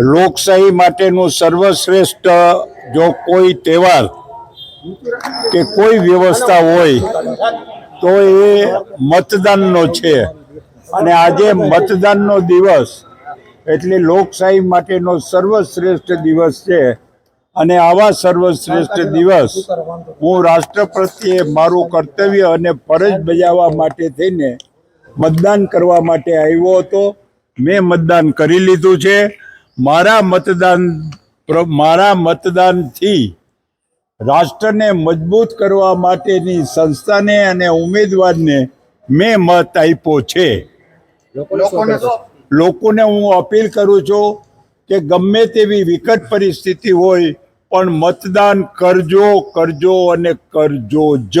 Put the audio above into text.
લોકશાહી માટેનું સર્વશ્રેષ્ઠ જો કોઈ તહેવાર કે કોઈ વ્યવસ્થા હોય તો એ મતદાનનો છે અને આજે મતદાનનો દિવસ એટલે લોકશાહી માટેનો સર્વશ્રેષ્ઠ દિવસ છે અને આવા સર્વશ્રેષ્ઠ દિવસ હું રાષ્ટ્ર પ્રત્યે મારું કર્તવ્ય અને ફરજ બજાવવા માટે થઈને મતદાન કરવા માટે આવ્યો હતો। મેં મતદાન કરી લીધું છે। મારા મતદાનથી રાષ્ટ્રને મજબૂત કરવા માટેની સંસ્થાને અને ઉમેદવારને મેં મત આપ્યો છે। લોકોને હું અપીલ કરું છું કે ગમે તેવી વિકટ પરિસ્થિતિ હોય પણ મતદાન કરજો અને કરજો જ।